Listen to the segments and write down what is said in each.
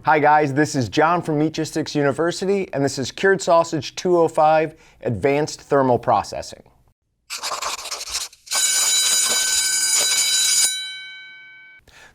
Hi guys, this is John from Meatgistics University, and this is Cured Sausage 205 Advanced Thermal Processing.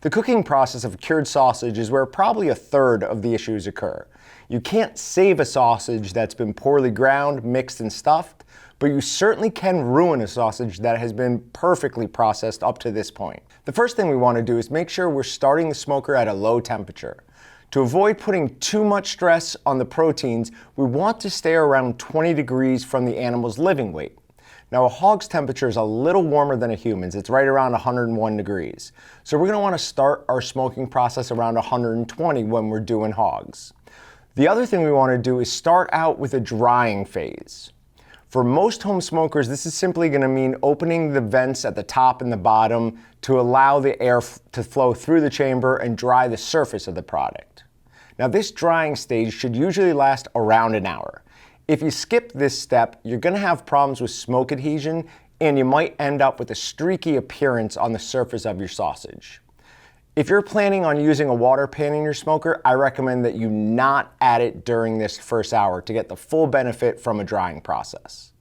The cooking process of cured sausage is where probably a third of the issues occur. You can't save a sausage that's been poorly ground, mixed, and stuffed, but you certainly can ruin a sausage that has been perfectly processed up to this point. The first thing we want to do is make sure we're starting the smoker at a low temperature. To avoid putting too much stress on the proteins, we want to stay around 20 degrees from the animal's living weight. Now, a hog's temperature is a little warmer than a human's. It's right around 101 degrees. So we're going to want to start our smoking process around 120 when we're doing hogs. The other thing we want to do is start out with a drying phase. For most home smokers, this is simply going to mean opening the vents at the top and the bottom to allow the air to flow through the chamber and dry the surface of the product. Now, this drying stage should usually last around an hour. If you skip this step, you're going to have problems with smoke adhesion, and you might end up with a streaky appearance on the surface of your sausage. If you're planning on using a water pan in your smoker, I recommend that you not add it during this first hour to get the full benefit from a drying process.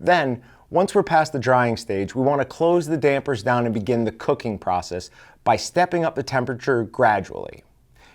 Then, once we're past the drying stage, we want to close the dampers down and begin the cooking process by stepping up the temperature gradually.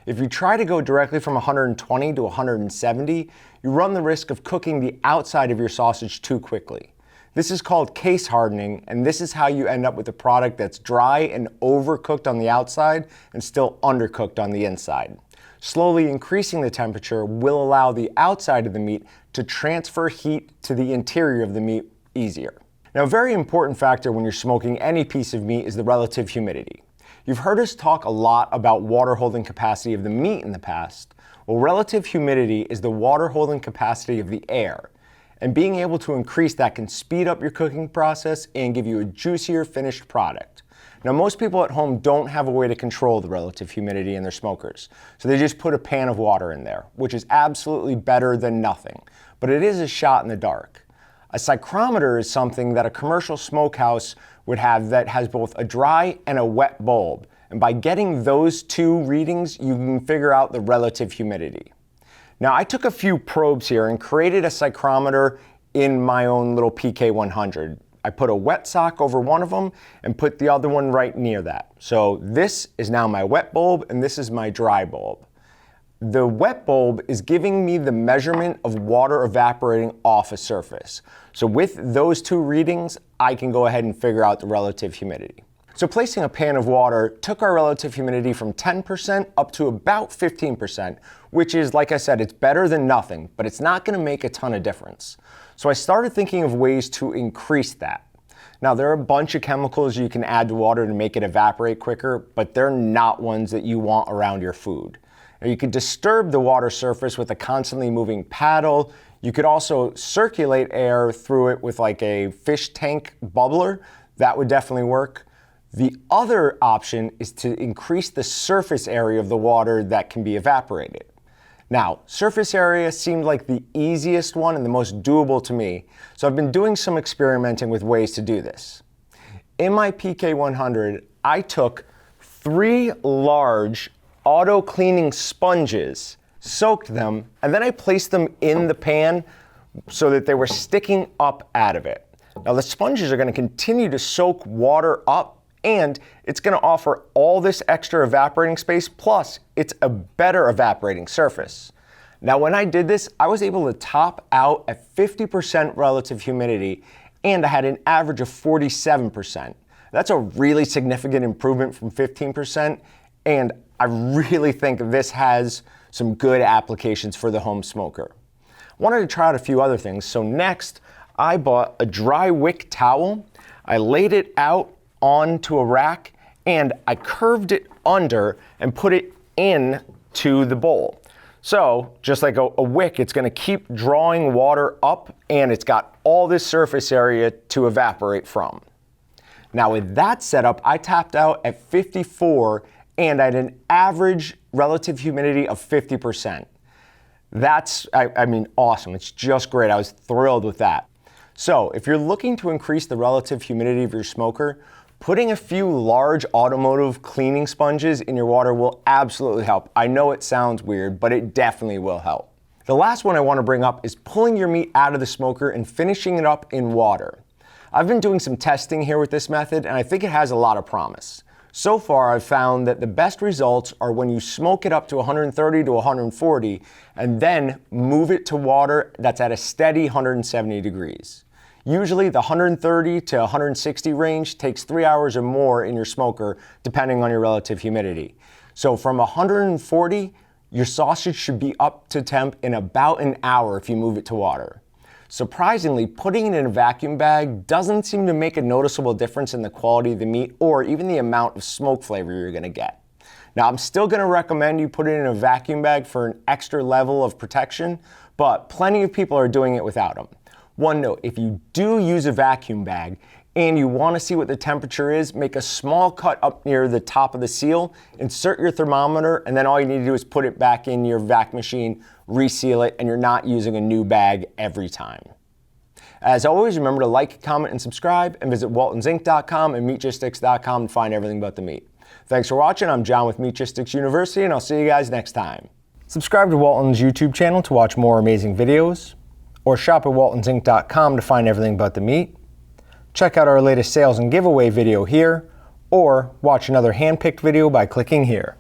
If you try to go directly from 120 to 170, you run the risk of cooking the outside of your sausage too quickly. This is called case hardening, and this is how you end up with a product that's dry and overcooked on the outside and still undercooked on the inside. Slowly increasing the temperature will allow the outside of the meat to transfer heat to the interior of the meat easier. Now, a very important factor when you're smoking any piece of meat is the relative humidity. You've heard us talk a lot about water holding capacity of the meat in the past. Well, relative humidity is the water holding capacity of the air. And being able to increase that can speed up your cooking process and give you a juicier finished product. Now, most people at home don't have a way to control the relative humidity in their smokers. So they just put a pan of water in there, which is absolutely better than nothing. But it is a shot in the dark. A psychrometer is something that a commercial smokehouse would have that has both a dry and a wet bulb. And by getting those two readings, you can figure out the relative humidity. Now, I took a few probes here and created a psychrometer in my own little PK100. I put a wet sock over one of them and put the other one right near that. So this is now my wet bulb and this is my dry bulb. The wet bulb is giving me the measurement of water evaporating off a surface. So with those two readings, I can go ahead and figure out the relative humidity. So placing a pan of water took our relative humidity from 10% up to about 15%, which is, like I said, it's better than nothing, but it's not going to make a ton of difference. So I started thinking of ways to increase that. Now, there are a bunch of chemicals you can add to water to make it evaporate quicker, but they're not ones that you want around your food. Now, you could disturb the water surface with a constantly moving paddle. You could also circulate air through it with like a fish tank bubbler. That would definitely work. The other option is to increase the surface area of the water that can be evaporated. Now, surface area seemed like the easiest one and the most doable to me, so I've been doing some experimenting with ways to do this. In my PK100, I took 3 large auto-cleaning sponges, soaked them, and then I placed them in the pan so that they were sticking up out of it. Now, the sponges are going to continue to soak water up, and it's going to offer all this extra evaporating space, plus it's a better evaporating surface. Now, when I did this, I was able to top out at 50% relative humidity, and I had an average of 47%. That's a really significant improvement from 15%, and I really think this has some good applications for the home smoker. I wanted to try out a few other things, so next I bought a dry wick towel. I laid it out onto a rack and I curved it under and put it into the bowl. So just like a wick, it's going to keep drawing water up and it's got all this surface area to evaporate from. Now with that setup, I tapped out at 54 and I had an average relative humidity of 50%. That's, I mean, awesome. It's just great. I was thrilled with that. So if you're looking to increase the relative humidity of your smoker, Putting a few large automotive cleaning sponges in your water will absolutely help. I know it sounds weird, but it definitely will help. The last one I want to bring up is pulling your meat out of the smoker and finishing it up in water. I've been doing some testing here with this method, and I think it has a lot of promise. So far, I've found that the best results are when you smoke it up to 130 to 140 and then move it to water that's at a steady 170 degrees. Usually the 130 to 160 range takes 3 hours or more in your smoker, depending on your relative humidity. So from 140, your sausage should be up to temp in about an hour if you move it to water. Surprisingly, putting it in a vacuum bag doesn't seem to make a noticeable difference in the quality of the meat or even the amount of smoke flavor you're going to get. Now, I'm still going to recommend you put it in a vacuum bag for an extra level of protection, but plenty of people are doing it without them. One note, if you do use a vacuum bag and you want to see what the temperature is, make a small cut up near the top of the seal, insert your thermometer, and then all you need to do is put it back in your vac machine, reseal it, and you're not using a new bag every time. As always, remember to like, comment, and subscribe, and visit waltonsinc.com and meatgistics.com to find everything about the meat. Thanks for watching. I'm John with Meatgistics University, and I'll see you guys next time. Subscribe to Walton's YouTube channel to watch more amazing videos, or shop at waltonsinc.com to find everything about the meat. Check out our latest sales and giveaway video here, or watch another hand-picked video by clicking here.